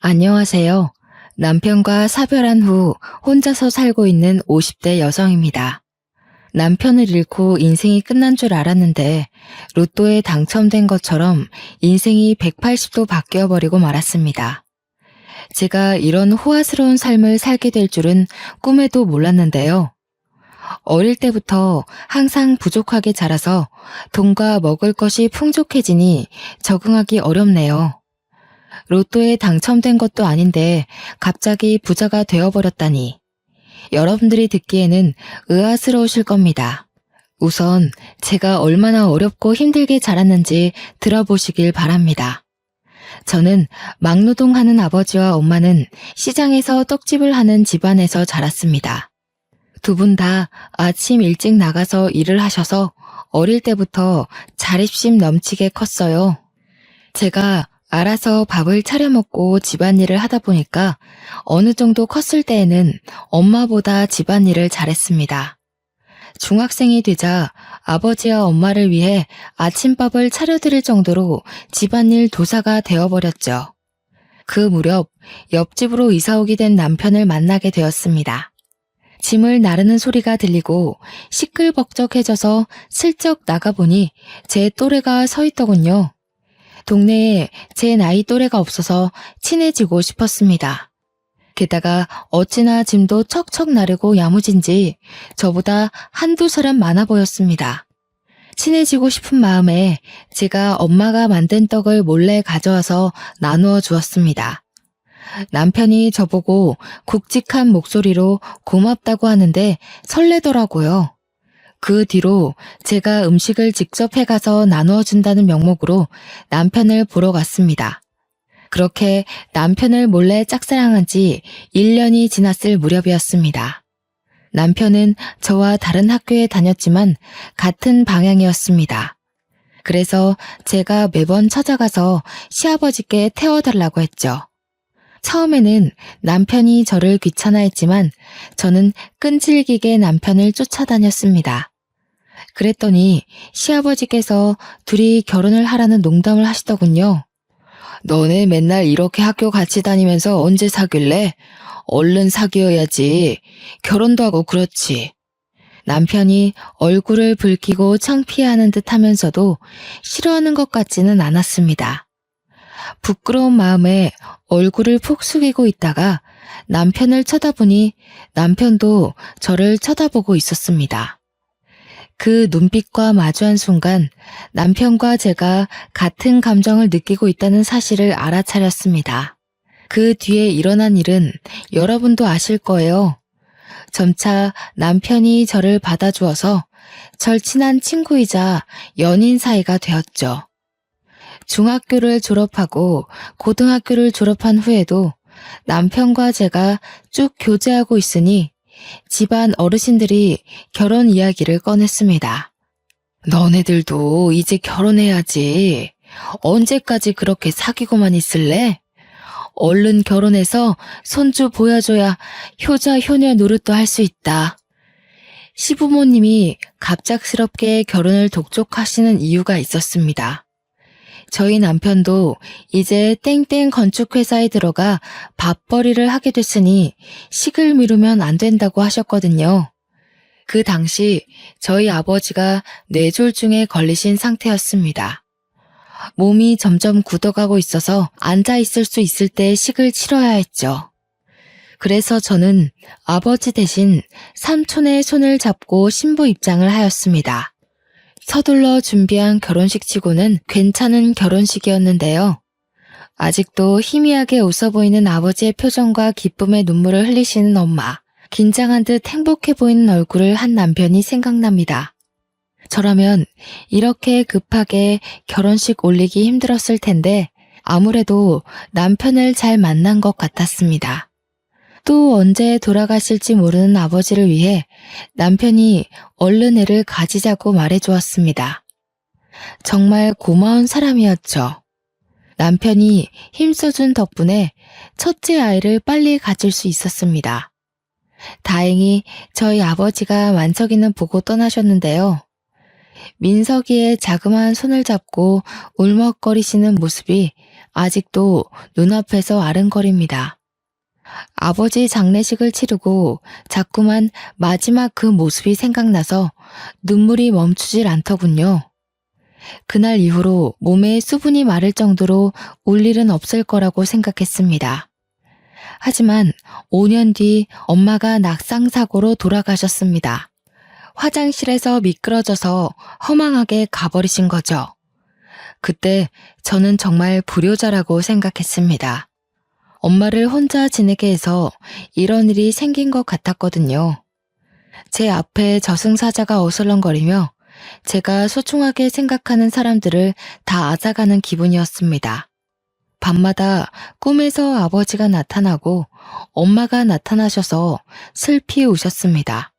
안녕하세요. 남편과 사별한 후 혼자서 살고 있는 50대 여성입니다. 남편을 잃고 인생이 끝난 줄 알았는데 로또에 당첨된 것처럼 인생이 180도 바뀌어버리고 말았습니다. 제가 이런 호화스러운 삶을 살게 될 줄은 꿈에도 몰랐는데요. 어릴 때부터 항상 부족하게 자라서 돈과 먹을 것이 풍족해지니 적응하기 어렵네요. 로또에 당첨된 것도 아닌데 갑자기 부자가 되어버렸다니. 여러분들이 듣기에는 의아스러우실 겁니다. 우선 제가 얼마나 어렵고 힘들게 자랐는지 들어보시길 바랍니다. 저는 막노동하는 아버지와 엄마는 시장에서 떡집을 하는 집안에서 자랐습니다. 두 분 다 아침 일찍 나가서 일을 하셔서 어릴 때부터 자립심 넘치게 컸어요. 제가 알아서 밥을 차려 먹고 집안일을 하다 보니까 어느 정도 컸을 때에는 엄마보다 집안일을 잘했습니다. 중학생이 되자 아버지와 엄마를 위해 아침밥을 차려드릴 정도로 집안일 도사가 되어버렸죠. 그 무렵 옆집으로 이사오게 된 남편을 만나게 되었습니다. 짐을 나르는 소리가 들리고 시끌벅적해져서 슬쩍 나가보니 제 또래가 서 있더군요. 동네에 제 나이 또래가 없어서 친해지고 싶었습니다. 게다가 어찌나 짐도 척척 나르고 야무진지 저보다 한두 사람 많아 보였습니다. 친해지고 싶은 마음에 제가 엄마가 만든 떡을 몰래 가져와서 나누어 주었습니다. 남편이 저보고 굵직한 목소리로 고맙다고 하는데 설레더라고요. 그 뒤로 제가 음식을 직접 해가서 나누어 준다는 명목으로 남편을 보러 갔습니다. 그렇게 남편을 몰래 짝사랑한 지 1년이 지났을 무렵이었습니다. 남편은 저와 다른 학교에 다녔지만 같은 방향이었습니다. 그래서 제가 매번 찾아가서 시아버지께 태워달라고 했죠. 처음에는 남편이 저를 귀찮아했지만 저는 끈질기게 남편을 쫓아다녔습니다. 그랬더니 시아버지께서 둘이 결혼을 하라는 농담을 하시더군요. 너네 맨날 이렇게 학교 같이 다니면서 언제 사귈래? 얼른 사귀어야지. 결혼도 하고 그렇지. 남편이 얼굴을 붉히고 창피해하는 듯 하면서도 싫어하는 것 같지는 않았습니다. 부끄러운 마음에 얼굴을 푹 숙이고 있다가 남편을 쳐다보니 남편도 저를 쳐다보고 있었습니다. 그 눈빛과 마주한 순간 남편과 제가 같은 감정을 느끼고 있다는 사실을 알아차렸습니다. 그 뒤에 일어난 일은 여러분도 아실 거예요. 점차 남편이 저를 받아주어서 절친한 친구이자 연인 사이가 되었죠. 중학교를 졸업하고 고등학교를 졸업한 후에도 남편과 제가 쭉 교제하고 있으니 집안 어르신들이 결혼 이야기를 꺼냈습니다. 너네들도 이제 결혼해야지. 언제까지 그렇게 사귀고만 있을래? 얼른 결혼해서 손주 보여줘야 효자 효녀 노릇도 할 수 있다. 시부모님이 갑작스럽게 결혼을 독촉하시는 이유가 있었습니다. 저희 남편도 이제 땡땡 건축회사에 들어가 밥벌이를 하게 됐으니 식을 미루면 안 된다고 하셨거든요. 그 당시 저희 아버지가 뇌졸중에 걸리신 상태였습니다. 몸이 점점 굳어가고 있어서 앉아 있을 수 있을 때 식을 치러야 했죠. 그래서 저는 아버지 대신 삼촌의 손을 잡고 신부 입장을 하였습니다. 서둘러 준비한 결혼식 치고는 괜찮은 결혼식이었는데요. 아직도 희미하게 웃어 보이는 아버지의 표정과 기쁨의 눈물을 흘리시는 엄마, 긴장한 듯 행복해 보이는 얼굴을 한 남편이 생각납니다. 저라면 이렇게 급하게 결혼식 올리기 힘들었을 텐데 아무래도 남편을 잘 만난 것 같았습니다. 또 언제 돌아가실지 모르는 아버지를 위해 남편이 얼른 애를 가지자고 말해주었습니다. 정말 고마운 사람이었죠. 남편이 힘써준 덕분에 첫째 아이를 빨리 가질 수 있었습니다. 다행히 저희 아버지가 만석이는 보고 떠나셨는데요. 민석이의 자그마한 손을 잡고 울먹거리시는 모습이 아직도 눈앞에서 아른거립니다. 아버지 장례식을 치르고 자꾸만 마지막 그 모습이 생각나서 눈물이 멈추질 않더군요. 그날 이후로 몸에 수분이 마를 정도로 울 일은 없을 거라고 생각했습니다. 하지만 5년 뒤 엄마가 낙상사고로 돌아가셨습니다. 화장실에서 미끄러져서 허망하게 가버리신 거죠. 그때 저는 정말 불효자라고 생각했습니다. 엄마를 혼자 지내게 해서 이런 일이 생긴 것 같았거든요. 제 앞에 저승사자가 어슬렁거리며 제가 소중하게 생각하는 사람들을 다 앗아가는 기분이었습니다. 밤마다 꿈에서 아버지가 나타나고 엄마가 나타나셔서 슬피 우셨습니다.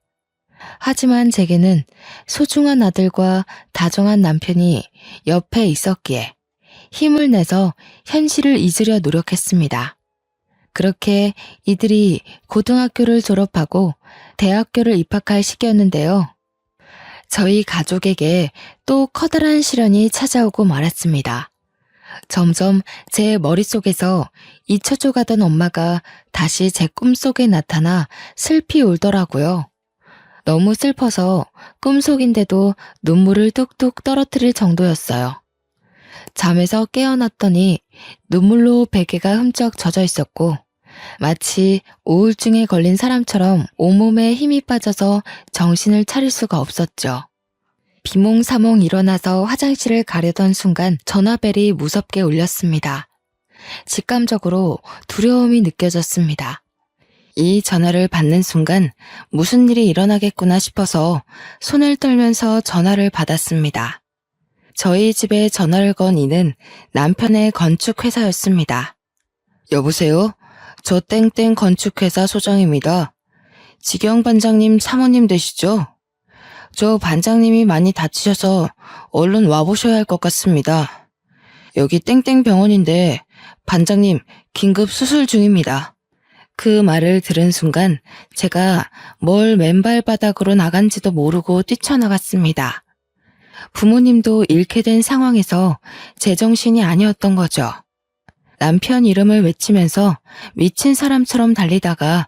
하지만 제게는 소중한 아들과 다정한 남편이 옆에 있었기에 힘을 내서 현실을 잊으려 노력했습니다. 그렇게 이들이 고등학교를 졸업하고 대학교를 입학할 시기였는데요. 저희 가족에게 또 커다란 시련이 찾아오고 말았습니다. 점점 제 머릿속에서 잊혀져 가던 엄마가 다시 제 꿈속에 나타나 슬피 울더라고요. 너무 슬퍼서 꿈속인데도 눈물을 뚝뚝 떨어뜨릴 정도였어요. 잠에서 깨어났더니 눈물로 베개가 흠쩍 젖어 있었고 마치 우울증에 걸린 사람처럼 온몸에 힘이 빠져서 정신을 차릴 수가 없었죠. 비몽사몽 일어나서 화장실을 가려던 순간 전화벨이 무섭게 울렸습니다. 직감적으로 두려움이 느껴졌습니다. 이 전화를 받는 순간 무슨 일이 일어나겠구나 싶어서 손을 떨면서 전화를 받았습니다. 저희 집에 전화를 건 이는 남편의 건축회사였습니다. 여보세요? 저 땡땡 건축회사 소장입니다. 지경 반장님 사모님 되시죠? 저 반장님이 많이 다치셔서 얼른 와보셔야 할 것 같습니다. 여기 땡땡 병원인데 반장님 긴급 수술 중입니다. 그 말을 들은 순간 제가 뭘 맨발 바닥으로 나간지도 모르고 뛰쳐나갔습니다. 부모님도 잃게 된 상황에서 제정신이 아니었던 거죠. 남편 이름을 외치면서 미친 사람처럼 달리다가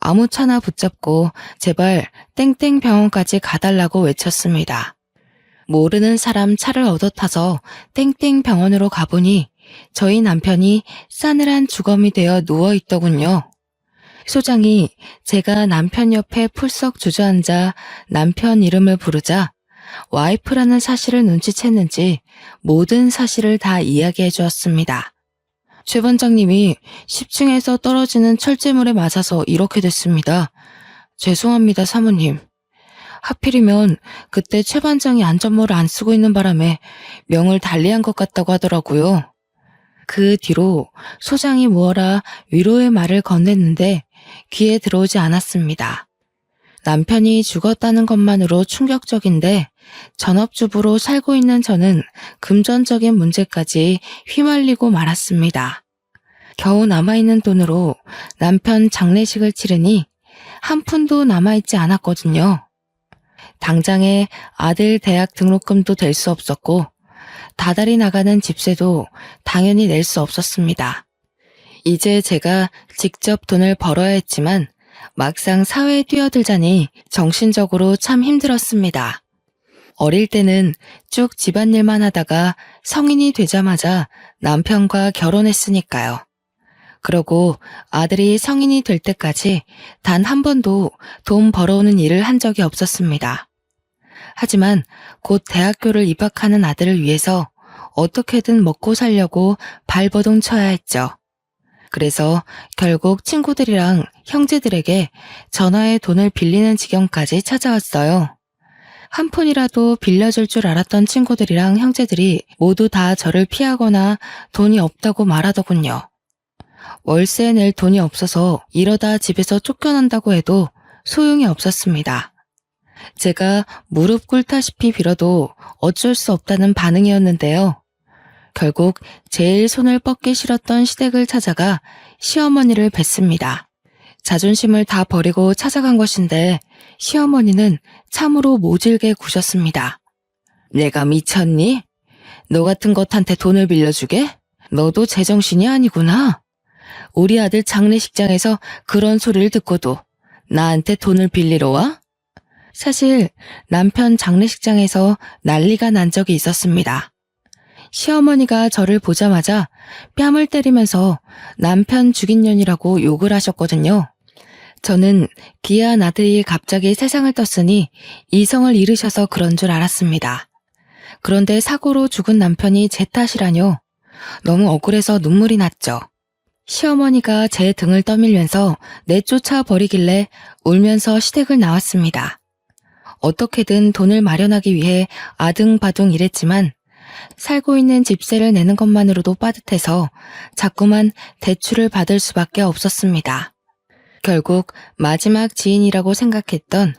아무 차나 붙잡고 제발 땡땡 병원까지 가달라고 외쳤습니다. 모르는 사람 차를 얻어 타서 땡땡 병원으로 가보니 저희 남편이 싸늘한 주검이 되어 누워있더군요. 소장이 제가 남편 옆에 풀썩 주저앉아 남편 이름을 부르자 와이프라는 사실을 눈치챘는지 모든 사실을 다 이야기해 주었습니다. 최 반장님이 10층에서 떨어지는 철제물에 맞아서 이렇게 됐습니다. 죄송합니다, 사모님. 하필이면 그때 최 반장이 안전모를 안 쓰고 있는 바람에 명을 달리한 것 같다고 하더라고요. 그 뒤로 소장이 무어라 위로의 말을 건넸는데 귀에 들어오지 않았습니다. 남편이 죽었다는 것만으로 충격적인데 전업주부로 살고 있는 저는 금전적인 문제까지 휘말리고 말았습니다. 겨우 남아있는 돈으로 남편 장례식을 치르니 한 푼도 남아있지 않았거든요. 당장에 아들 대학 등록금도 될 수 없었고 다달이 나가는 집세도 당연히 낼 수 없었습니다. 이제 제가 직접 돈을 벌어야 했지만 막상 사회에 뛰어들자니 정신적으로 참 힘들었습니다. 어릴 때는 쭉 집안일만 하다가 성인이 되자마자 남편과 결혼했으니까요. 그러고 아들이 성인이 될 때까지 단 한 번도 돈 벌어오는 일을 한 적이 없었습니다. 하지만 곧 대학교를 입학하는 아들을 위해서 어떻게든 먹고 살려고 발버둥 쳐야 했죠. 그래서 결국 친구들이랑 형제들에게 전화에 돈을 빌리는 지경까지 찾아왔어요. 한 푼이라도 빌려줄 줄 알았던 친구들이랑 형제들이 모두 다 저를 피하거나 돈이 없다고 말하더군요. 월세 낼 돈이 없어서 이러다 집에서 쫓겨난다고 해도 소용이 없었습니다. 제가 무릎 꿇다시피 빌어도 어쩔 수 없다는 반응이었는데요. 결국 제일 손을 뻗기 싫었던 시댁을 찾아가 시어머니를 뵀습니다. 자존심을 다 버리고 찾아간 것인데 시어머니는 참으로 모질게 구셨습니다. 내가 미쳤니? 너 같은 것한테 돈을 빌려주게? 너도 제정신이 아니구나. 우리 아들 장례식장에서 그런 소리를 듣고도 나한테 돈을 빌리러 와? 사실 남편 장례식장에서 난리가 난 적이 있었습니다. 시어머니가 저를 보자마자 뺨을 때리면서 남편 죽인 년이라고 욕을 하셨거든요. 저는 귀한 아들이 갑자기 세상을 떴으니 이성을 잃으셔서 그런 줄 알았습니다. 그런데 사고로 죽은 남편이 제 탓이라뇨. 너무 억울해서 눈물이 났죠. 시어머니가 제 등을 떠밀면서 내쫓아 버리길래 울면서 시댁을 나왔습니다. 어떻게든 돈을 마련하기 위해 아등바등 일했지만 살고 있는 집세를 내는 것만으로도 빠듯해서 자꾸만 대출을 받을 수밖에 없었습니다. 결국 마지막 지인이라고 생각했던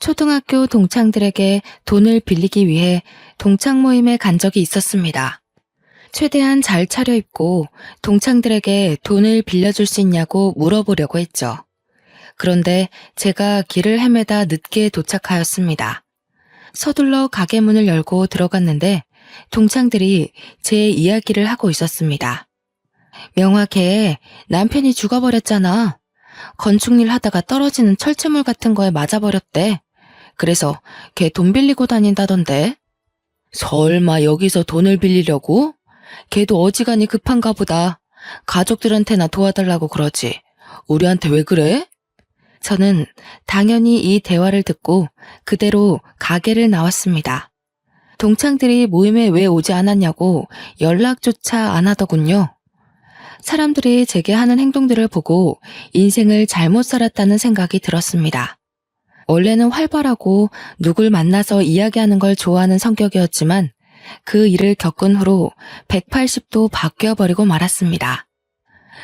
초등학교 동창들에게 돈을 빌리기 위해 동창 모임에 간 적이 있었습니다. 최대한 잘 차려입고 동창들에게 돈을 빌려줄 수 있냐고 물어보려고 했죠. 그런데 제가 길을 헤매다 늦게 도착하였습니다. 서둘러 가게 문을 열고 들어갔는데 동창들이 제 이야기를 하고 있었습니다. 명화 걔 남편이 죽어버렸잖아. 건축일 하다가 떨어지는 철제물 같은 거에 맞아버렸대. 그래서 걔 돈 빌리고 다닌다던데. 설마 여기서 돈을 빌리려고? 걔도 어지간히 급한가 보다. 가족들한테나 도와달라고 그러지. 우리한테 왜 그래? 저는 당연히 이 대화를 듣고 그대로 가게를 나왔습니다. 동창들이 모임에 왜 오지 않았냐고 연락조차 안 하더군요. 사람들이 제게 하는 행동들을 보고 인생을 잘못 살았다는 생각이 들었습니다. 원래는 활발하고 누굴 만나서 이야기하는 걸 좋아하는 성격이었지만 그 일을 겪은 후로 180도 바뀌어버리고 말았습니다.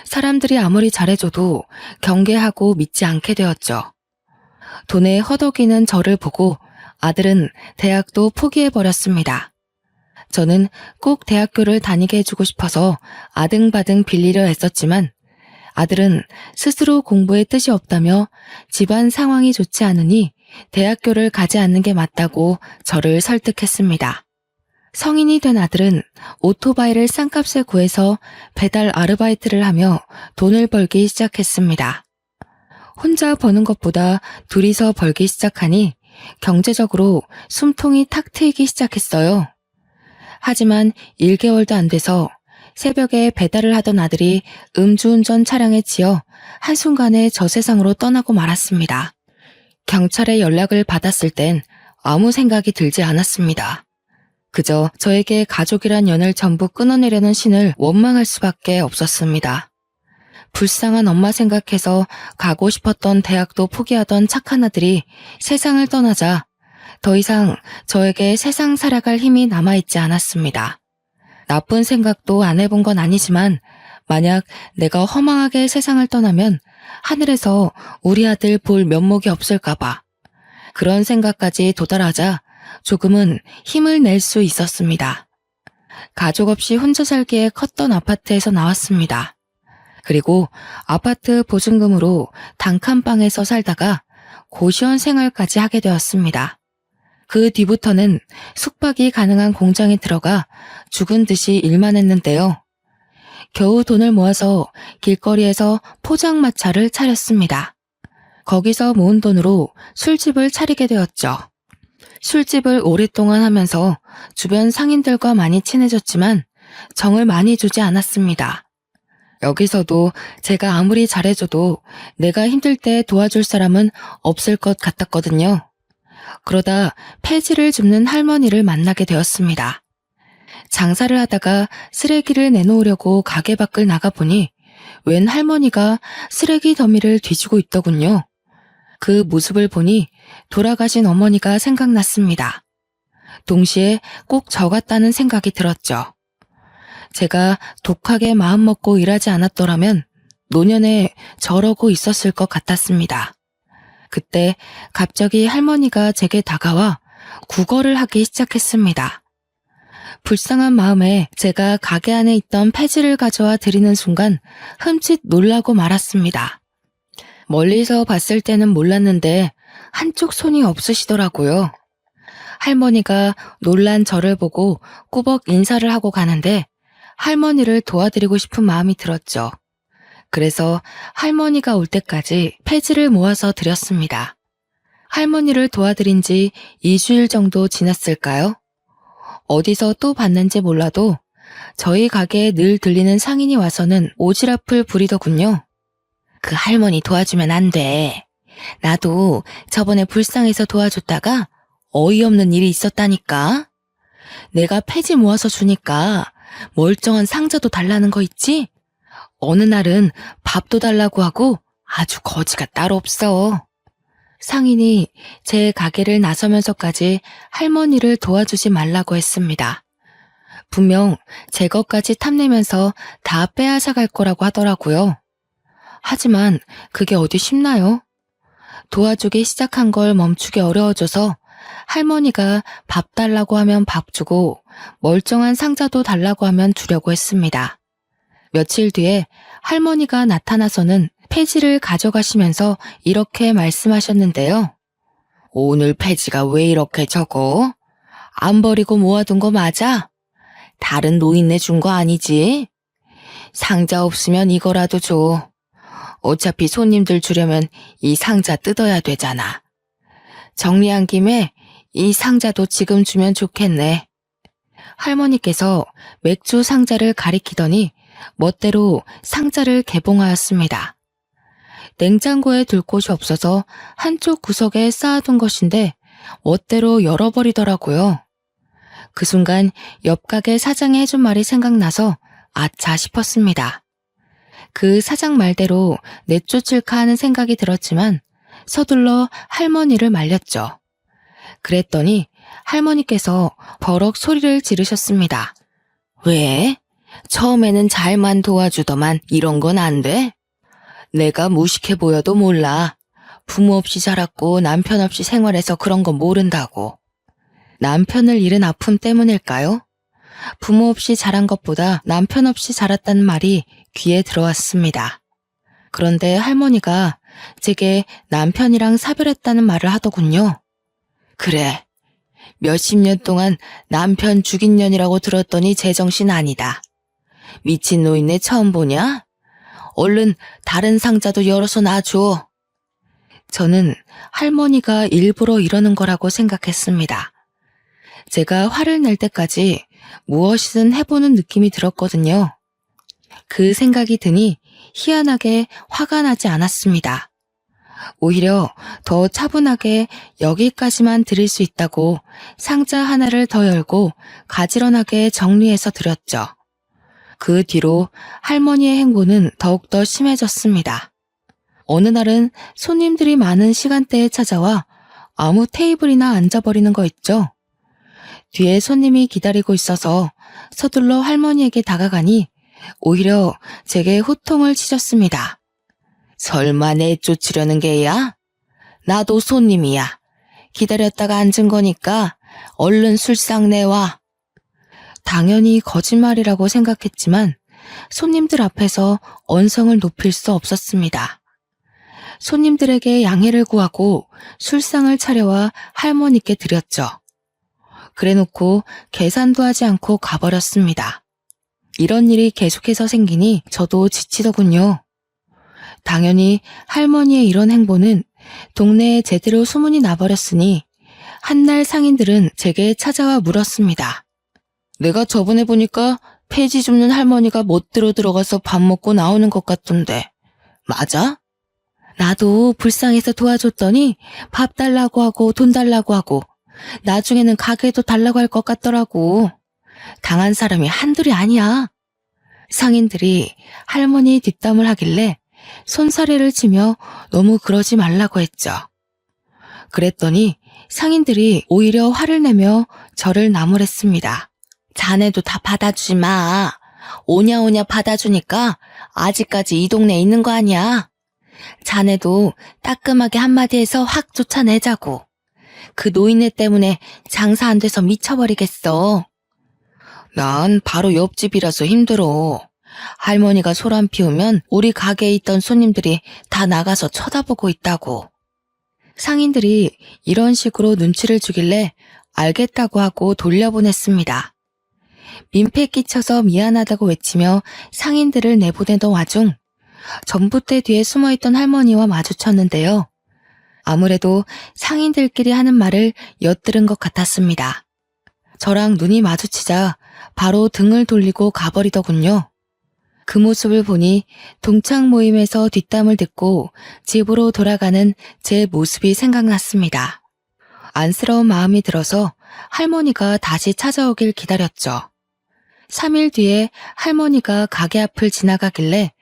사람들이 아무리 잘해줘도 경계하고 믿지 않게 되었죠. 돈에 허덕이는 저를 보고 아들은 대학도 포기해버렸습니다. 저는 꼭 대학교를 다니게 해주고 싶어서 아등바등 빌리려 했었지만 아들은 스스로 공부에 뜻이 없다며 집안 상황이 좋지 않으니 대학교를 가지 않는 게 맞다고 저를 설득했습니다. 성인이 된 아들은 오토바이를 싼값에 구해서 배달 아르바이트를 하며 돈을 벌기 시작했습니다. 혼자 버는 것보다 둘이서 벌기 시작하니 경제적으로 숨통이 탁 트이기 시작했어요. 하지만 1개월도 안 돼서 새벽에 배달을 하던 아들이 음주운전 차량에 치여 한순간에 저 세상으로 떠나고 말았습니다. 경찰에 연락을 받았을 땐 아무 생각이 들지 않았습니다. 그저 저에게 가족이란 연을 전부 끊어내려는 신을 원망할 수밖에 없었습니다. 불쌍한 엄마 생각해서 가고 싶었던 대학도 포기하던 착한 아들이 세상을 떠나자 더 이상 저에게 세상 살아갈 힘이 남아있지 않았습니다. 나쁜 생각도 안 해본 건 아니지만 만약 내가 허망하게 세상을 떠나면 하늘에서 우리 아들 볼 면목이 없을까봐 그런 생각까지 도달하자 조금은 힘을 낼 수 있었습니다. 가족 없이 혼자 살기에 컸던 아파트에서 나왔습니다. 그리고 아파트 보증금으로 단칸방에서 살다가 고시원 생활까지 하게 되었습니다. 그 뒤부터는 숙박이 가능한 공장에 들어가 죽은 듯이 일만 했는데요. 겨우 돈을 모아서 길거리에서 포장마차를 차렸습니다. 거기서 모은 돈으로 술집을 차리게 되었죠. 술집을 오랫동안 하면서 주변 상인들과 많이 친해졌지만 정을 많이 주지 않았습니다. 여기서도 제가 아무리 잘해줘도 내가 힘들 때 도와줄 사람은 없을 것 같았거든요. 그러다 폐지를 줍는 할머니를 만나게 되었습니다. 장사를 하다가 쓰레기를 내놓으려고 가게 밖을 나가보니 웬 할머니가 쓰레기 더미를 뒤지고 있더군요. 그 모습을 보니 돌아가신 어머니가 생각났습니다. 동시에 꼭 저 같다는 생각이 들었죠. 제가 독하게 마음먹고 일하지 않았더라면 노년에 저러고 있었을 것 같았습니다. 그때 갑자기 할머니가 제게 다가와 구걸을 하기 시작했습니다. 불쌍한 마음에 제가 가게 안에 있던 폐지를 가져와 드리는 순간 흠칫 놀라고 말았습니다. 멀리서 봤을 때는 몰랐는데 한쪽 손이 없으시더라고요. 할머니가 놀란 저를 보고 꾸벅 인사를 하고 가는데 할머니를 도와드리고 싶은 마음이 들었죠. 그래서 할머니가 올 때까지 폐지를 모아서 드렸습니다. 할머니를 도와드린 지 2주일 정도 지났을까요? 어디서 또 봤는지 몰라도 저희 가게에 늘 들리는 상인이 와서는 오지랖을 부리더군요. 그 할머니 도와주면 안 돼. 나도 저번에 불쌍해서 도와줬다가 어이없는 일이 있었다니까. 내가 폐지 모아서 주니까 멀쩡한 상자도 달라는 거 있지? 어느 날은 밥도 달라고 하고 아주 거지가 따로 없어. 상인이 제 가게를 나서면서까지 할머니를 도와주지 말라고 했습니다. 분명 제 것까지 탐내면서 다 빼앗아갈 거라고 하더라고요. 하지만 그게 어디 쉽나요? 도와주기 시작한 걸 멈추기 어려워져서 할머니가 밥 달라고 하면 밥 주고 멀쩡한 상자도 달라고 하면 주려고 했습니다. 며칠 뒤에 할머니가 나타나서는 폐지를 가져가시면서 이렇게 말씀하셨는데요. 오늘 폐지가 왜 이렇게 적어? 안 버리고 모아둔 거 맞아? 다른 노인네 준 거 아니지? 상자 없으면 이거라도 줘. 어차피 손님들 주려면 이 상자 뜯어야 되잖아. 정리한 김에 이 상자도 지금 주면 좋겠네. 할머니께서 맥주 상자를 가리키더니 멋대로 상자를 개봉하였습니다. 냉장고에 둘 곳이 없어서 한쪽 구석에 쌓아둔 것인데 멋대로 열어버리더라고요. 그 순간 옆 가게 사장이 해준 말이 생각나서 아차 싶었습니다. 그 사장 말대로 내쫓을까 하는 생각이 들었지만 서둘러 할머니를 말렸죠. 그랬더니 할머니께서 버럭 소리를 지르셨습니다. 왜? 처음에는 잘만 도와주더만 이런 건 안 돼? 내가 무식해 보여도 몰라. 부모 없이 자랐고 남편 없이 생활해서 그런 건 모른다고. 남편을 잃은 아픔 때문일까요? 부모 없이 자란 것보다 남편 없이 자랐다는 말이 귀에 들어왔습니다. 그런데 할머니가 제게 남편이랑 사별했다는 말을 하더군요. 그래, 몇십 년 동안 남편 죽인 년이라고 들었더니 제정신 아니다. 미친 노인네 처음 보냐? 얼른 다른 상자도 열어서 놔줘. 저는 할머니가 일부러 이러는 거라고 생각했습니다. 제가 화를 낼 때까지 무엇이든 해보는 느낌이 들었거든요. 그 생각이 드니 희한하게 화가 나지 않았습니다. 오히려 더 차분하게 여기까지만 드릴 수 있다고 상자 하나를 더 열고 가지런하게 정리해서 드렸죠. 그 뒤로 할머니의 행보는 더욱더 심해졌습니다. 어느 날은 손님들이 많은 시간대에 찾아와 아무 테이블이나 앉아버리는 거 있죠. 뒤에 손님이 기다리고 있어서 서둘러 할머니에게 다가가니 오히려 제게 호통을 치셨습니다. 설마 내쫓으려는 게야? 나도 손님이야. 기다렸다가 앉은 거니까 얼른 술상 내와. 당연히 거짓말이라고 생각했지만 손님들 앞에서 언성을 높일 수 없었습니다. 손님들에게 양해를 구하고 술상을 차려와 할머니께 드렸죠. 그래놓고 계산도 하지 않고 가버렸습니다. 이런 일이 계속해서 생기니 저도 지치더군요. 당연히 할머니의 이런 행보는 동네에 제대로 소문이 나버렸으니 한날 상인들은 제게 찾아와 물었습니다. 내가 저번에 보니까 폐지 줍는 할머니가 멋대로 들어가서 밥 먹고 나오는 것 같던데 맞아? 나도 불쌍해서 도와줬더니 밥 달라고 하고 돈 달라고 하고 나중에는 가게도 달라고 할 것 같더라고. 당한 사람이 한둘이 아니야. 상인들이 할머니 뒷담을 하길래 손사래를 치며 너무 그러지 말라고 했죠. 그랬더니 상인들이 오히려 화를 내며 저를 나무랬습니다. 자네도 다 받아주지 마. 오냐오냐 받아주니까 아직까지 이 동네에 있는 거 아니야. 자네도 따끔하게 한마디 해서 확 쫓아내자고. 그 노인네 때문에 장사 안 돼서 미쳐버리겠어. 난 바로 옆집이라서 힘들어. 할머니가 소란 피우면 우리 가게에 있던 손님들이 다 나가서 쳐다보고 있다고. 상인들이 이런 식으로 눈치를 주길래 알겠다고 하고 돌려보냈습니다. 민폐 끼쳐서 미안하다고 외치며 상인들을 내보내던 와중 전봇대 뒤에 숨어있던 할머니와 마주쳤는데요. 아무래도 상인들끼리 하는 말을 엿들은 것 같았습니다. 저랑 눈이 마주치자 바로 등을 돌리고 가버리더군요. 그 모습을 보니 동창 모임에서 뒷담을 듣고 집으로 돌아가는 제 모습이 생각났습니다. 안쓰러운 마음이 들어서 할머니가 다시 찾아오길 기다렸죠. 3일 뒤에 할머니가 가게 앞을 지나가길래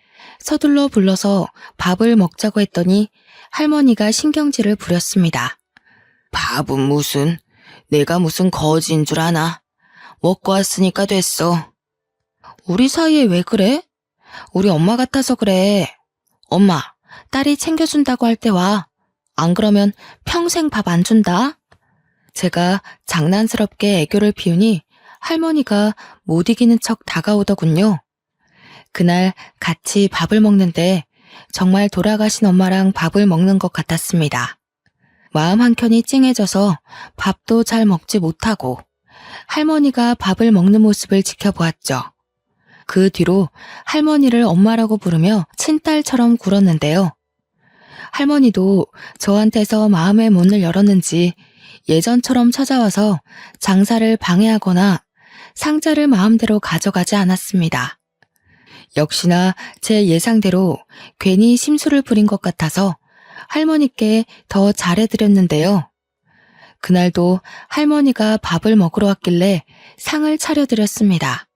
서둘러 불러서 밥을 먹자고 했더니 할머니가 신경질을 부렸습니다. 밥은 무슨, 내가 무슨 거지인 줄 아나? 먹고 왔으니까 됐어. 우리 사이에 왜 그래? 우리 엄마 같아서 그래. 엄마, 딸이 챙겨준다고 할 때 와. 안 그러면 평생 밥 안 준다. 제가 장난스럽게 애교를 피우니 할머니가 못 이기는 척 다가오더군요. 그날 같이 밥을 먹는데 정말 돌아가신 엄마랑 밥을 먹는 것 같았습니다. 마음 한켠이 찡해져서 밥도 잘 먹지 못하고 할머니가 밥을 먹는 모습을 지켜보았죠. 그 뒤로 할머니를 엄마라고 부르며 친딸처럼 굴었는데요. 할머니도 저한테서 마음의 문을 열었는지 예전처럼 찾아와서 장사를 방해하거나 상자를 마음대로 가져가지 않았습니다. 역시나 제 예상대로 괜히 심술을 부린 것 같아서 할머니께 더 잘해드렸는데요. 그날도 할머니가 밥을 먹으러 왔길래 상을 차려드렸습니다.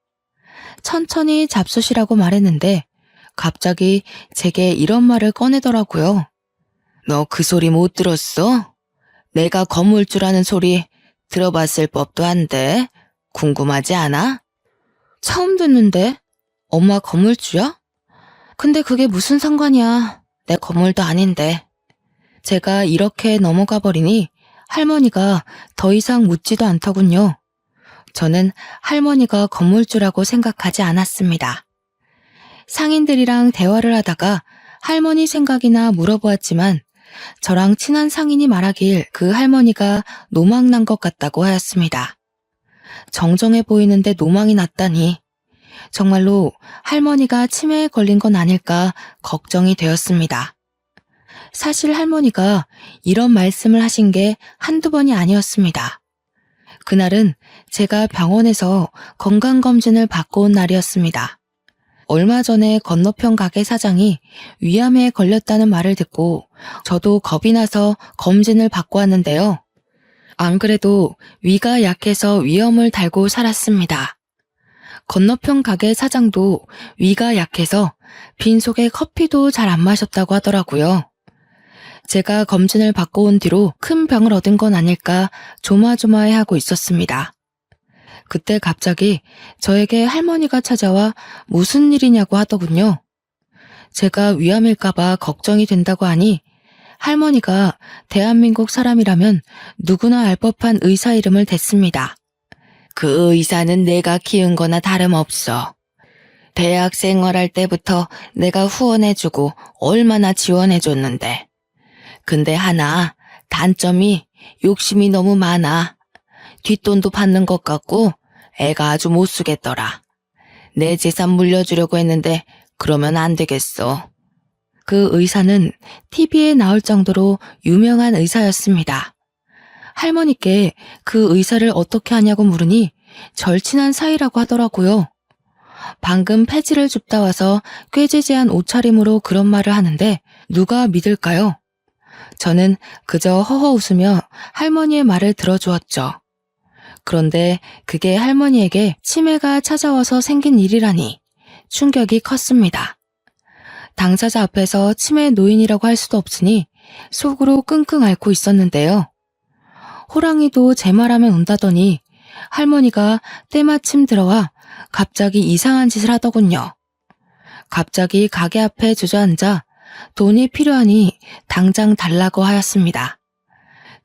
천천히 잡수시라고 말했는데 갑자기 제게 이런 말을 꺼내더라고요. 너 그 소리 못 들었어? 내가 건물주라는 소리 들어봤을 법도 한데 궁금하지 않아? 처음 듣는데? 엄마 건물주야? 근데 그게 무슨 상관이야. 내 건물도 아닌데. 제가 이렇게 넘어가 버리니 할머니가 더 이상 묻지도 않더군요. 저는 할머니가 건물주라고 생각하지 않았습니다. 상인들이랑 대화를 하다가 할머니 생각이나 물어보았지만 저랑 친한 상인이 말하길 그 할머니가 노망난 것 같다고 하였습니다. 정정해 보이는데 노망이 났다니 정말로 할머니가 치매에 걸린 건 아닐까 걱정이 되었습니다. 사실 할머니가 이런 말씀을 하신 게 한두 번이 아니었습니다. 그날은 제가 병원에서 건강검진을 받고 온 날이었습니다. 얼마 전에 건너편 가게 사장이 위암에 걸렸다는 말을 듣고 저도 겁이 나서 검진을 받고 왔는데요. 안 그래도 위가 약해서 위염을 달고 살았습니다. 건너편 가게 사장도 위가 약해서 빈속에 커피도 잘 안 마셨다고 하더라고요. 제가 검진을 받고 온 뒤로 큰 병을 얻은 건 아닐까 조마조마해하고 있었습니다. 그때 갑자기 저에게 할머니가 찾아와 무슨 일이냐고 하더군요. 제가 위암일까봐 걱정이 된다고 하니 할머니가 대한민국 사람이라면 누구나 알 법한 의사 이름을 댔습니다. 그 의사는 내가 키운 거나 다름없어. 대학 생활할 때부터 내가 후원해주고 얼마나 지원해줬는데. 근데 하나 단점이 욕심이 너무 많아. 뒷돈도 받는 것 같고 애가 아주 못 쓰겠더라. 내 재산 물려주려고 했는데 그러면 안 되겠어. 그 의사는 TV에 나올 정도로 유명한 의사였습니다. 할머니께 그 의사를 어떻게 하냐고 물으니 절친한 사이라고 하더라고요. 방금 폐지를 줍다 와서 꾀지지한 옷차림으로 그런 말을 하는데 누가 믿을까요? 저는 그저 허허 웃으며 할머니의 말을 들어주었죠. 그런데 그게 할머니에게 치매가 찾아와서 생긴 일이라니 충격이 컸습니다. 당사자 앞에서 치매 노인이라고 할 수도 없으니 속으로 끙끙 앓고 있었는데요. 호랑이도 제 말하면 온다더니 할머니가 때마침 들어와 갑자기 이상한 짓을 하더군요. 갑자기 가게 앞에 주저앉아 돈이 필요하니 당장 달라고 하였습니다.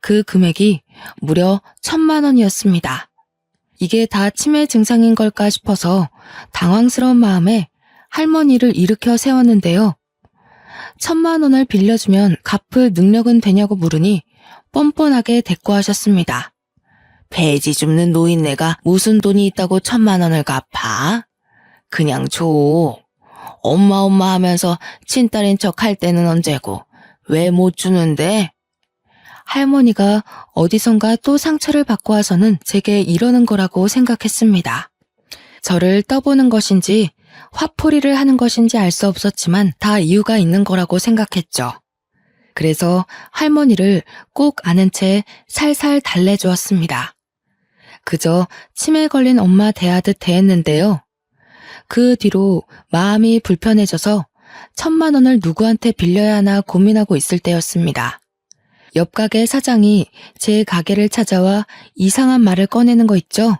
그 금액이 무려 1,000만 원이었습니다. 이게 다 치매 증상인 걸까 싶어서 당황스러운 마음에 할머니를 일으켜 세웠는데요. 1,000만 원을 빌려주면 갚을 능력은 되냐고 물으니 뻔뻔하게 대꾸하셨습니다. 배지 줍는 노인네가 무슨 돈이 있다고 1,000만 원을 갚아? 그냥 줘. 엄마 하면서 친딸인 척 할 때는 언제고 왜 못 주는데? 할머니가 어디선가 또 상처를 받고 와서는 제게 이러는 거라고 생각했습니다. 저를 떠보는 것인지 화풀이를 하는 것인지 알 수 없었지만 다 이유가 있는 거라고 생각했죠. 그래서 할머니를 꼭 아는 채 살살 달래주었습니다. 그저 치매 걸린 엄마 대하듯 대했는데요. 그 뒤로 마음이 불편해져서 1,000만 원을 누구한테 빌려야 하나 고민하고 있을 때였습니다. 옆 가게 사장이 제 가게를 찾아와 이상한 말을 꺼내는 거 있죠?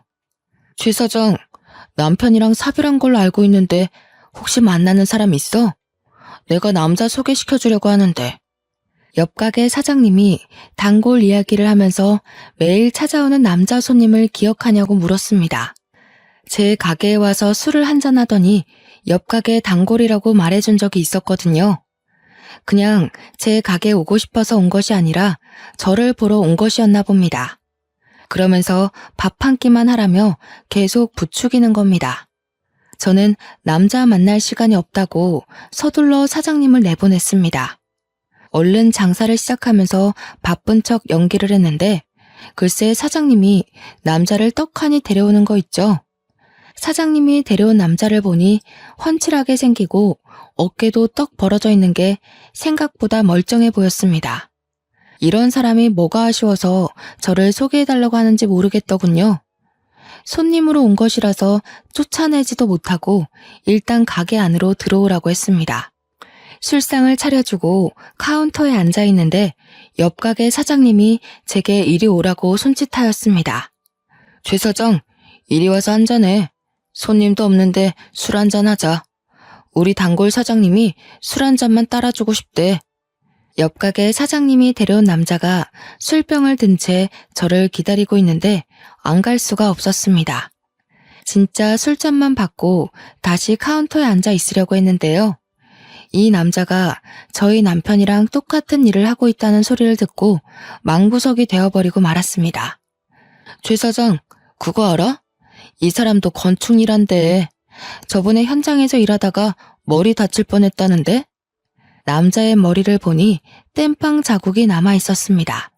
최 사장, 남편이랑 사별한 걸로 알고 있는데 혹시 만나는 사람 있어? 내가 남자 소개시켜주려고 하는데. 옆 가게 사장님이 단골 이야기를 하면서 매일 찾아오는 남자 손님을 기억하냐고 물었습니다. 제 가게에 와서 술을 한잔하더니 옆 가게 단골이라고 말해준 적이 있었거든요. 그냥 제 가게에 오고 싶어서 온 것이 아니라 저를 보러 온 것이었나 봅니다. 그러면서 밥 한 끼만 하라며 계속 부추기는 겁니다. 저는 남자 만날 시간이 없다고 서둘러 사장님을 내보냈습니다. 얼른 장사를 시작하면서 바쁜 척 연기를 했는데 글쎄 사장님이 남자를 떡하니 데려오는 거 있죠. 사장님이 데려온 남자를 보니 훤칠하게 생기고 어깨도 떡 벌어져 있는 게 생각보다 멀쩡해 보였습니다. 이런 사람이 뭐가 아쉬워서 저를 소개해달라고 하는지 모르겠더군요. 손님으로 온 것이라서 쫓아내지도 못하고 일단 가게 안으로 들어오라고 했습니다. 술상을 차려주고 카운터에 앉아 있는데 옆 가게 사장님이 제게 이리 오라고 손짓하였습니다. 최 사장, 이리 와서 한잔해. 손님도 없는데 술 한잔 하자. 우리 단골 사장님이 술 한 잔만 따라주고 싶대. 옆 가게 사장님이 데려온 남자가 술병을 든 채 저를 기다리고 있는데 안 갈 수가 없었습니다. 진짜 술잔만 받고 다시 카운터에 앉아 있으려고 했는데요. 이 남자가 저희 남편이랑 똑같은 일을 하고 있다는 소리를 듣고 망부석이 되어버리고 말았습니다. 최 사장, 그거 알아? 이 사람도 건축 일한대. 저번에 현장에서 일하다가 머리 다칠 뻔했다는데? 남자의 머리를 보니 땜빵 자국이 남아 있었습니다.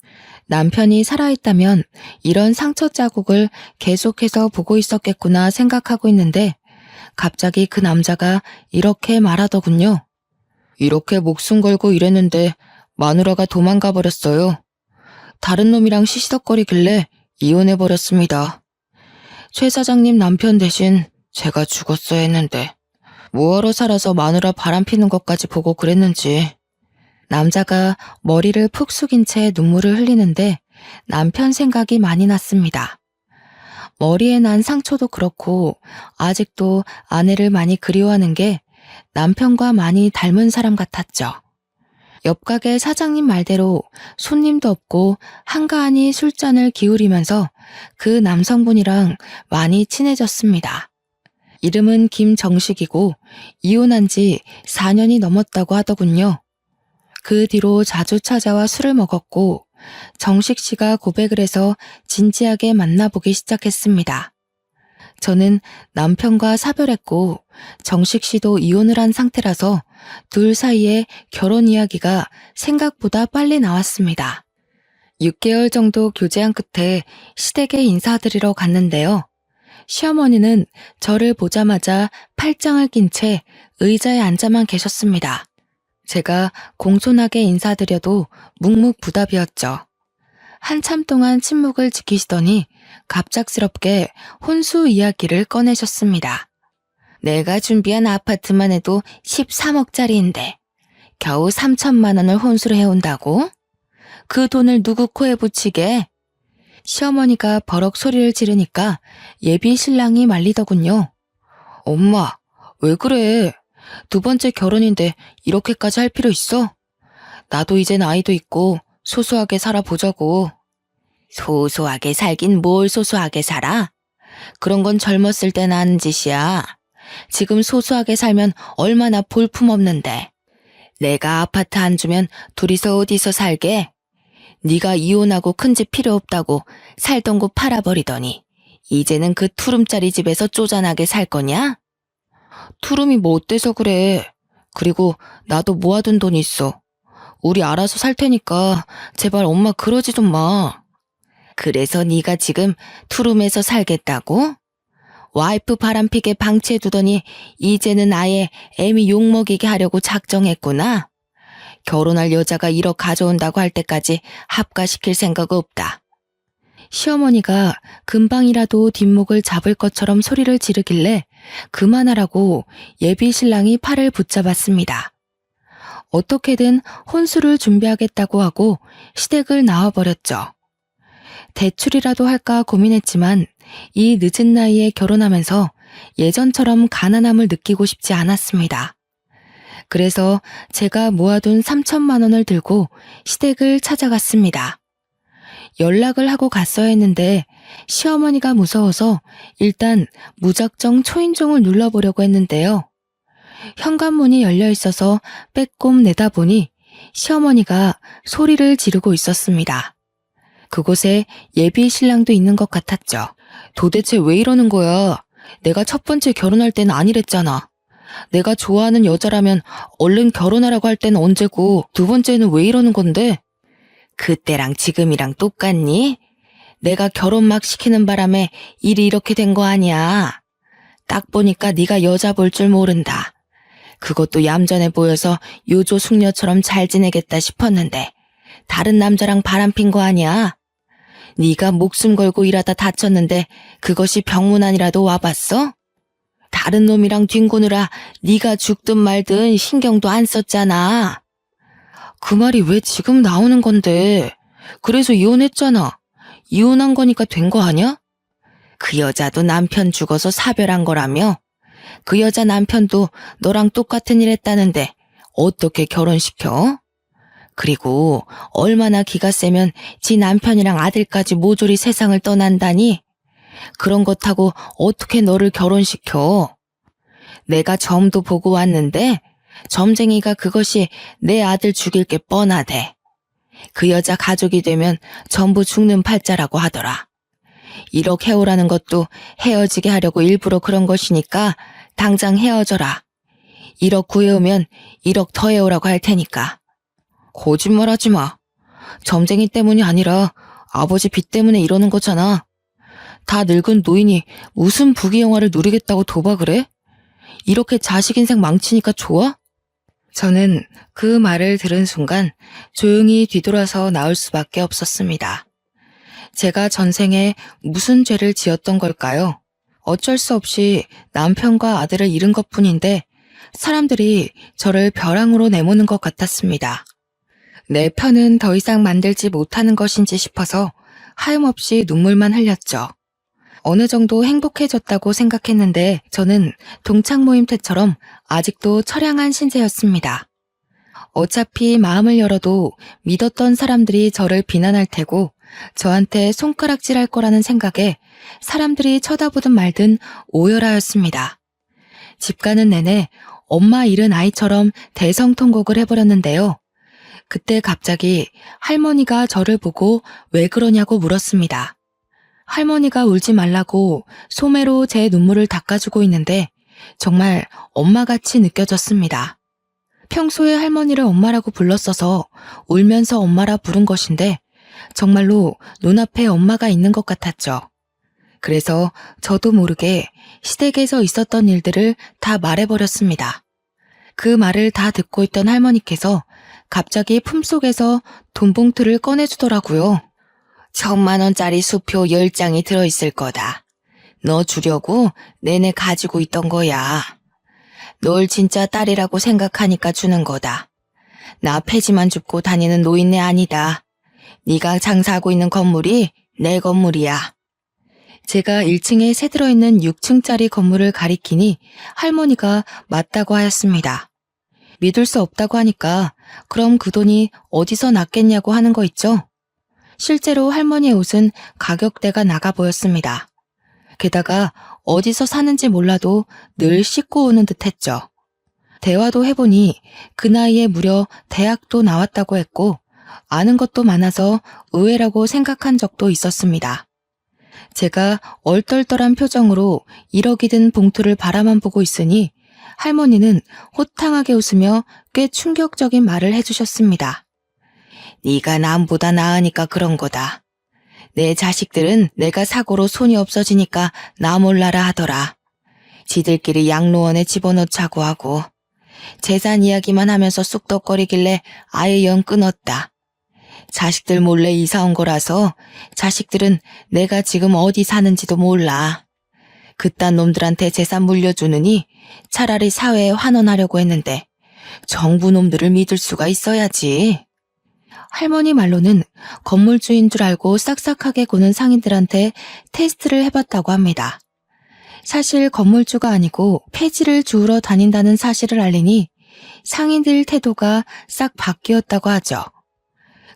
남편이 살아있다면 이런 상처 자국을 계속해서 보고 있었겠구나 생각하고 있는데 갑자기 그 남자가 이렇게 말하더군요. 이렇게 목숨 걸고 일했는데 마누라가 도망가 버렸어요. 다른 놈이랑 시시덕거리길래 이혼해버렸습니다. 최 사장님 남편 대신 제가 죽었어야 했는데 뭐하러 살아서 마누라 바람피는 것까지 보고 그랬는지. 남자가 머리를 푹 숙인 채 눈물을 흘리는데 남편 생각이 많이 났습니다. 머리에 난 상처도 그렇고 아직도 아내를 많이 그리워하는 게 남편과 많이 닮은 사람 같았죠. 옆 가게 사장님 말대로 손님도 없고 한가하니 술잔을 기울이면서 그 남성분이랑 많이 친해졌습니다. 이름은 김정식이고 이혼한 지 4년이 넘었다고 하더군요. 그 뒤로 자주 찾아와 술을 먹었고 정식 씨가 고백을 해서 진지하게 만나보기 시작했습니다. 저는 남편과 사별했고 정식 씨도 이혼을 한 상태라서 둘 사이에 결혼 이야기가 생각보다 빨리 나왔습니다. 6개월 정도 교제한 끝에 시댁에 인사드리러 갔는데요. 시어머니는 저를 보자마자 팔짱을 낀 채 의자에 앉아만 계셨습니다. 제가 공손하게 인사드려도 묵묵부답이었죠. 한참 동안 침묵을 지키시더니 갑작스럽게 혼수 이야기를 꺼내셨습니다. 내가 준비한 아파트만 해도 13억짜리인데 겨우 3천만 원을 혼수를 해온다고? 그 돈을 누구 코에 붙이게? 시어머니가 버럭 소리를 지르니까 예비 신랑이 말리더군요. 엄마, 왜 그래? 두 번째 결혼인데 이렇게까지 할 필요 있어? 나도 이제 나이도 있고 소소하게 살아보자고. 소소하게 살긴 뭘 소소하게 살아? 그런 건 젊었을 때나 하는 짓이야. 지금 소소하게 살면 얼마나 볼품없는데. 내가 아파트 안 주면 둘이서 어디서 살게? 네가 이혼하고 큰 집 필요 없다고 살던 곳 팔아버리더니 이제는 그 투룸짜리 집에서 쪼잔하게 살 거냐? 투룸이 뭐 어때서 그래. 그리고 나도 모아둔 돈 있어. 우리 알아서 살 테니까 제발 엄마 그러지 좀 마. 그래서 네가 지금 투룸에서 살겠다고? 와이프 바람피게 방치해두더니 이제는 아예 애미 욕먹이게 하려고 작정했구나. 결혼할 여자가 1억 가져온다고 할 때까지 합가시킬 생각 없다. 시어머니가 금방이라도 뒷목을 잡을 것처럼 소리를 지르길래 그만하라고 예비 신랑이 팔을 붙잡았습니다. 어떻게든 혼수를 준비하겠다고 하고 시댁을 나와버렸죠. 대출이라도 할까 고민했지만 이 늦은 나이에 결혼하면서 예전처럼 가난함을 느끼고 싶지 않았습니다. 그래서 제가 모아둔 3천만 원을 들고 시댁을 찾아갔습니다. 연락을 하고 갔어야 했는데 시어머니가 무서워서 일단 무작정 초인종을 눌러보려고 했는데요. 현관문이 열려 있어서 빼꼼 내다보니 시어머니가 소리를 지르고 있었습니다. 그곳에 예비 신랑도 있는 것 같았죠. 도대체 왜 이러는 거야? 내가 첫 번째 결혼할 때는 아니랬잖아. 내가 좋아하는 여자라면 얼른 결혼하라고 할 때는 언제고 두 번째는 왜 이러는 건데? 그때랑 지금이랑 똑같니? 내가 결혼 막 시키는 바람에 일이 이렇게 된 거 아니야. 딱 보니까 네가 여자 볼 줄 모른다. 그것도 얌전해 보여서 요조 숙녀처럼 잘 지내겠다 싶었는데 다른 남자랑 바람핀 거 아니야? 네가 목숨 걸고 일하다 다쳤는데 그것이 병문안이라도 와봤어? 다른 놈이랑 뒹구느라 네가 죽든 말든 신경도 안 썼잖아. 그 말이 왜 지금 나오는 건데? 그래서 이혼했잖아. 이혼한 거니까 된 거 아니야? 그 여자도 남편 죽어서 사별한 거라며? 그 여자 남편도 너랑 똑같은 일 했다는데 어떻게 결혼시켜? 그리고 얼마나 기가 세면 지 남편이랑 아들까지 모조리 세상을 떠난다니? 그런 것 하고 어떻게 너를 결혼시켜? 내가 점도 보고 왔는데 점쟁이가 그것이 내 아들 죽일 게 뻔하대. 그 여자 가족이 되면 전부 죽는 팔자라고 하더라. 1억 해오라는 것도 헤어지게 하려고 일부러 그런 것이니까 당장 헤어져라. 1억 구해오면 1억 더 해오라고 할 테니까. 거짓말하지 마. 점쟁이 때문이 아니라 아버지 빚 때문에 이러는 거잖아. 다 늙은 노인이 무슨 부귀영화를 누리겠다고 도박을 해? 이렇게 자식 인생 망치니까 좋아? 저는 그 말을 들은 순간 조용히 뒤돌아서 나올 수밖에 없었습니다. 제가 전생에 무슨 죄를 지었던 걸까요? 어쩔 수 없이 남편과 아들을 잃은 것뿐인데 사람들이 저를 벼랑으로 내모는 것 같았습니다. 내 편은 더 이상 만들지 못하는 것인지 싶어서 하염없이 눈물만 흘렸죠. 어느 정도 행복해졌다고 생각했는데 저는 동창 모임 때처럼 아직도 처량한 신세였습니다. 어차피 마음을 열어도 믿었던 사람들이 저를 비난할 테고 저한테 손가락질할 거라는 생각에 사람들이 쳐다보든 말든 오열하였습니다. 집 가는 내내 엄마 잃은 아이처럼 대성통곡을 해버렸는데요. 그때 갑자기 할머니가 저를 보고 왜 그러냐고 물었습니다. 할머니가 울지 말라고 소매로 제 눈물을 닦아주고 있는데 정말 엄마같이 느껴졌습니다. 평소에 할머니를 엄마라고 불렀어서 울면서 엄마라 부른 것인데 정말로 눈앞에 엄마가 있는 것 같았죠. 그래서 저도 모르게 시댁에서 있었던 일들을 다 말해버렸습니다. 그 말을 다 듣고 있던 할머니께서 갑자기 품속에서 돈봉투를 꺼내주더라고요. 1,000만 원짜리 수표 10장이 들어있을 거다. 너 주려고 내내 가지고 있던 거야. 널 진짜 딸이라고 생각하니까 주는 거다. 나 폐지만 줍고 다니는 노인네 아니다. 네가 장사하고 있는 건물이 내 건물이야. 제가 1층에 새 들어있는 6층짜리 건물을 가리키니 할머니가 맞다고 하였습니다. 믿을 수 없다고 하니까 그럼 그 돈이 어디서 났겠냐고 하는 거 있죠? 실제로 할머니의 옷은 가격대가 나가 보였습니다. 게다가 어디서 사는지 몰라도 늘 씻고 오는 듯 했죠. 대화도 해보니 그 나이에 무려 대학도 나왔다고 했고 아는 것도 많아서 의외라고 생각한 적도 있었습니다. 제가 얼떨떨한 표정으로 1억이 든 봉투를 바라만 보고 있으니 할머니는 호탕하게 웃으며 꽤 충격적인 말을 해주셨습니다. 네가 남보다 나으니까 그런 거다. 내 자식들은 내가 사고로 손이 없어지니까 나 몰라라 하더라. 지들끼리 양로원에 집어넣자고 하고 재산 이야기만 하면서 쑥덕거리길래 아예 영 끊었다. 자식들 몰래 이사 온 거라서 자식들은 내가 지금 어디 사는지도 몰라. 그딴 놈들한테 재산 물려주느니 차라리 사회에 환원하려고 했는데 정부 놈들을 믿을 수가 있어야지. 할머니 말로는 건물주인 줄 알고 싹싹하게 구는 상인들한테 테스트를 해봤다고 합니다. 사실 건물주가 아니고 폐지를 주우러 다닌다는 사실을 알리니 상인들 태도가 싹 바뀌었다고 하죠.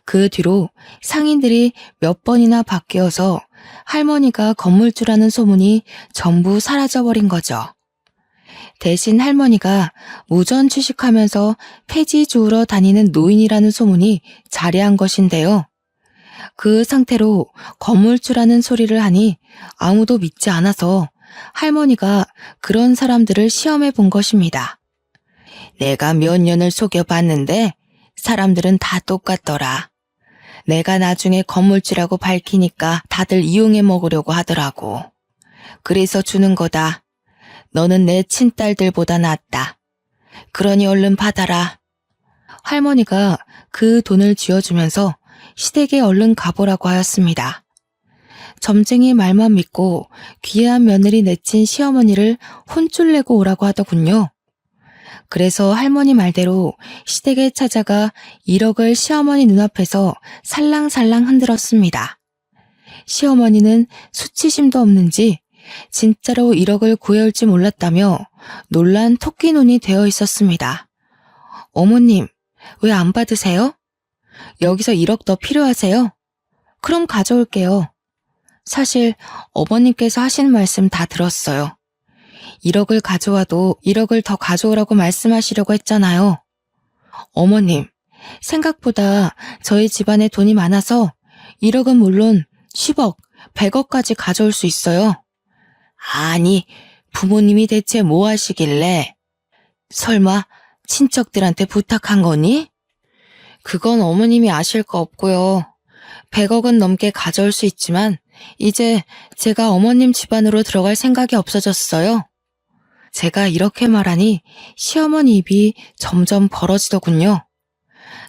그 뒤로 상인들이 몇 번이나 바뀌어서 할머니가 건물주라는 소문이 전부 사라져버린 거죠. 대신 할머니가 무전 취식하면서 폐지 주우러 다니는 노인이라는 소문이 자리한 것인데요. 그 상태로 건물주라는 소리를 하니 아무도 믿지 않아서 할머니가 그런 사람들을 시험해 본 것입니다. 내가 몇 년을 속여봤는데 사람들은 다 똑같더라. 내가 나중에 건물주라고 밝히니까 다들 이용해 먹으려고 하더라고. 그래서 주는 거다. 너는 내 친딸들보다 낫다. 그러니 얼른 받아라. 할머니가 그 돈을 쥐어주면서 시댁에 얼른 가보라고 하였습니다. 점쟁이 말만 믿고 귀한 며느리 내친 시어머니를 혼쭐 내고 오라고 하더군요. 그래서 할머니 말대로 시댁에 찾아가 1억을 시어머니 눈앞에서 살랑살랑 흔들었습니다. 시어머니는 수치심도 없는지 진짜로 1억을 구해올지 몰랐다며 놀란 토끼 눈이 되어 있었습니다. 어머님, 왜 안 받으세요? 여기서 1억 더 필요하세요? 그럼 가져올게요. 사실 어머님께서 하신 말씀 다 들었어요. 1억을 가져와도 1억을 더 가져오라고 말씀하시려고 했잖아요. 어머님, 생각보다 저희 집안에 돈이 많아서 1억은 물론 10억, 100억까지 가져올 수 있어요. 아니, 부모님이 대체 뭐 하시길래? 설마 친척들한테 부탁한 거니? 그건 어머님이 아실 거 없고요. 100억은 넘게 가져올 수 있지만 이제 제가 어머님 집안으로 들어갈 생각이 없어졌어요. 제가 이렇게 말하니 시어머니 입이 점점 벌어지더군요.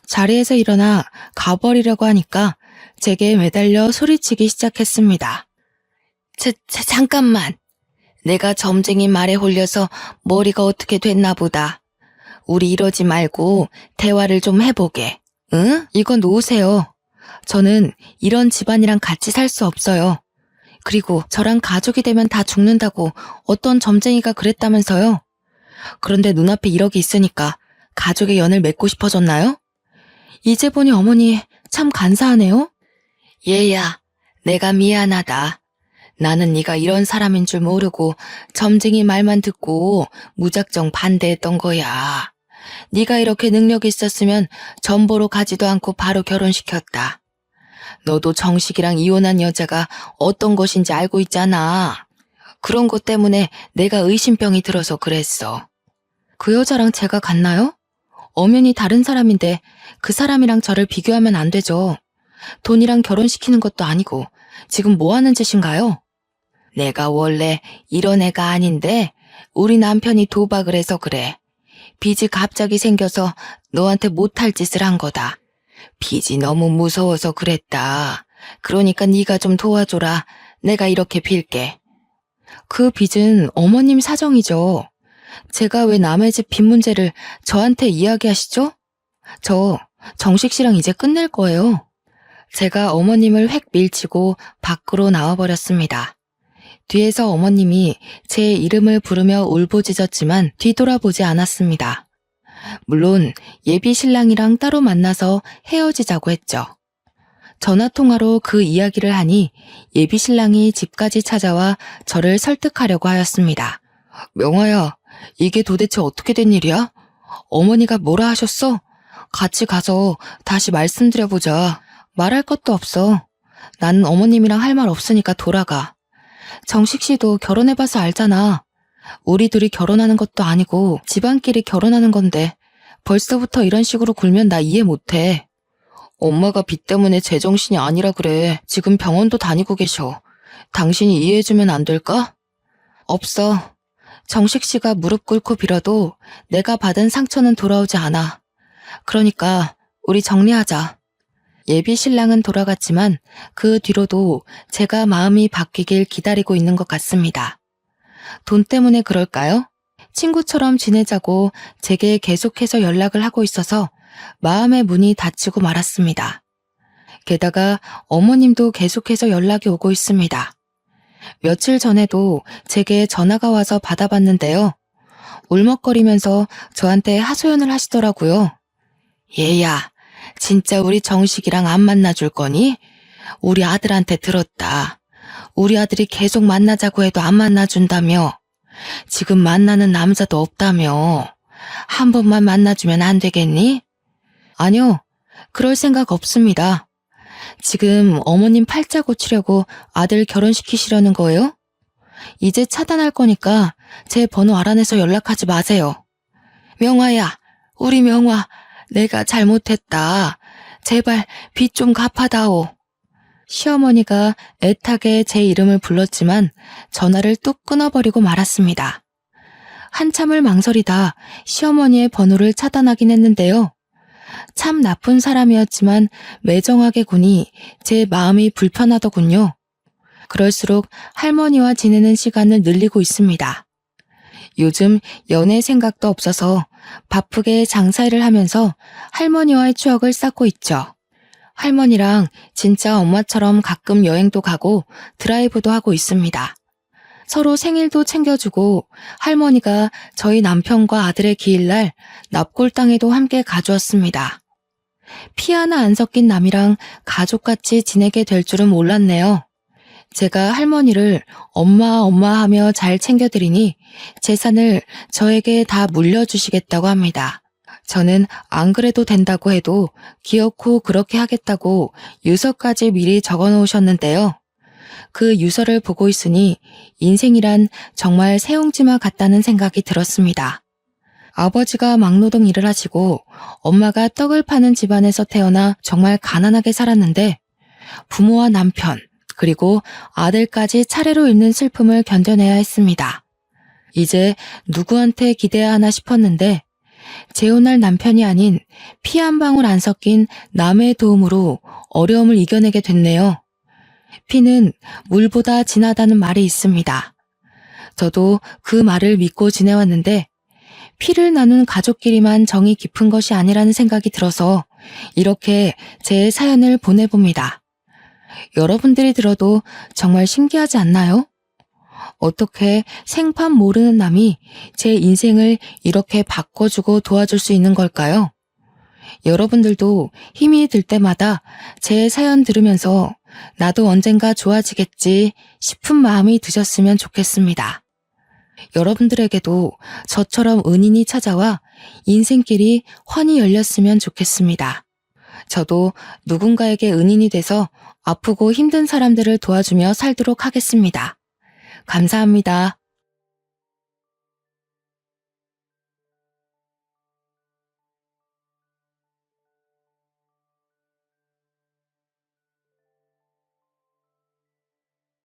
자리에서 일어나 가버리려고 하니까 제게 매달려 소리치기 시작했습니다. 잠깐만. 내가 점쟁이 말에 홀려서 머리가 어떻게 됐나 보다. 우리 이러지 말고 대화를 좀 해보게. 응? 이건 놓으세요. 저는 이런 집안이랑 같이 살 수 없어요. 그리고 저랑 가족이 되면 다 죽는다고 어떤 점쟁이가 그랬다면서요. 그런데 눈앞에 1억이 있으니까 가족의 연을 맺고 싶어졌나요? 이제 보니 어머니 참 간사하네요. 얘야, 내가 미안하다. 나는 네가 이런 사람인 줄 모르고 점쟁이 말만 듣고 무작정 반대했던 거야. 네가 이렇게 능력이 있었으면 전보로 가지도 않고 바로 결혼시켰다. 너도 정식이랑 이혼한 여자가 어떤 것인지 알고 있잖아. 그런 것 때문에 내가 의심병이 들어서 그랬어. 그 여자랑 제가 같나요? 엄연히 다른 사람인데 그 사람이랑 저를 비교하면 안 되죠. 돈이랑 결혼시키는 것도 아니고 지금 뭐 하는 짓인가요? 내가 원래 이런 애가 아닌데 우리 남편이 도박을 해서 그래. 빚이 갑자기 생겨서 너한테 못할 짓을 한 거다. 빚이 너무 무서워서 그랬다. 그러니까 네가 좀 도와줘라. 내가 이렇게 빌게. 그 빚은 어머님 사정이죠. 제가 왜 남의 집 빚 문제를 저한테 이야기하시죠? 저 정식 씨랑 이제 끝낼 거예요. 제가 어머님을 획 밀치고 밖으로 나와버렸습니다. 뒤에서 어머님이 제 이름을 부르며 울부짖었지만 뒤돌아보지 않았습니다. 물론 예비 신랑이랑 따로 만나서 헤어지자고 했죠. 전화통화로 그 이야기를 하니 예비 신랑이 집까지 찾아와 저를 설득하려고 하였습니다. 명아야, 이게 도대체 어떻게 된 일이야? 어머니가 뭐라 하셨어? 같이 가서 다시 말씀드려보자. 말할 것도 없어. 나는 어머님이랑 할 말 없으니까 돌아가. 정식 씨도 결혼해봐서 알잖아. 우리 둘이 결혼하는 것도 아니고 집안끼리 결혼하는 건데 벌써부터 이런 식으로 굴면 나 이해 못해. 엄마가 빚 때문에 제정신이 아니라 그래. 지금 병원도 다니고 계셔. 당신이 이해해주면 안 될까? 없어. 정식 씨가 무릎 꿇고 빌어도 내가 받은 상처는 돌아오지 않아. 그러니까 우리 정리하자. 예비 신랑은 돌아갔지만 그 뒤로도 제가 마음이 바뀌길 기다리고 있는 것 같습니다. 돈 때문에 그럴까요? 친구처럼 지내자고 제게 계속해서 연락을 하고 있어서 마음의 문이 닫히고 말았습니다. 게다가 어머님도 계속해서 연락이 오고 있습니다. 며칠 전에도 제게 전화가 와서 받아봤는데요. 울먹거리면서 저한테 하소연을 하시더라고요. 얘야, 진짜 우리 정식이랑 안 만나줄 거니? 우리 아들한테 들었다. 우리 아들이 계속 만나자고 해도 안 만나준다며. 지금 만나는 남자도 없다며. 한 번만 만나주면 안 되겠니? 아니요, 그럴 생각 없습니다. 지금 어머님 팔자 고치려고 아들 결혼시키시려는 거예요? 이제 차단할 거니까 제 번호 알아내서 연락하지 마세요. 명화야, 우리 명화, 내가 잘못했다. 제발 빚 좀 갚아다오. 시어머니가 애타게 제 이름을 불렀지만 전화를 뚝 끊어버리고 말았습니다. 한참을 망설이다 시어머니의 번호를 차단하긴 했는데요. 참 나쁜 사람이었지만 매정하게 구니 제 마음이 불편하더군요. 그럴수록 할머니와 지내는 시간을 늘리고 있습니다. 요즘 연애 생각도 없어서 바쁘게 장사일을 하면서 할머니와의 추억을 쌓고 있죠. 할머니랑 진짜 엄마처럼 가끔 여행도 가고 드라이브도 하고 있습니다. 서로 생일도 챙겨주고 할머니가 저희 남편과 아들의 기일날 납골당에도 함께 가주었습니다. 피 하나 안 섞인 남이랑 가족같이 지내게 될 줄은 몰랐네요. 제가 할머니를 엄마 하며 잘 챙겨드리니 재산을 저에게 다 물려주시겠다고 합니다. 저는 안 그래도 된다고 해도 기어코 그렇게 하겠다고 유서까지 미리 적어 놓으셨는데요. 그 유서를 보고 있으니 인생이란 정말 새옹지마 같다는 생각이 들었습니다. 아버지가 막노동 일을 하시고 엄마가 떡을 파는 집안에서 태어나 정말 가난하게 살았는데 부모와 남편 그리고 아들까지 차례로 잃는 슬픔을 견뎌내야 했습니다. 이제 누구한테 기대야 하나 싶었는데 재혼할 남편이 아닌 피 한 방울 안 섞인 남의 도움으로 어려움을 이겨내게 됐네요. 피는 물보다 진하다는 말이 있습니다. 저도 그 말을 믿고 지내왔는데 피를 나눈 가족끼리만 정이 깊은 것이 아니라는 생각이 들어서 이렇게 제 사연을 보내봅니다. 여러분들이 들어도 정말 신기하지 않나요? 어떻게 생판 모르는 남이 제 인생을 이렇게 바꿔주고 도와줄 수 있는 걸까요? 여러분들도 힘이 들 때마다 제 사연 들으면서 나도 언젠가 좋아지겠지 싶은 마음이 드셨으면 좋겠습니다. 여러분들에게도 저처럼 은인이 찾아와 인생길이 환히 열렸으면 좋겠습니다. 저도 누군가에게 은인이 돼서 아프고 힘든 사람들을 도와주며 살도록 하겠습니다. 감사합니다.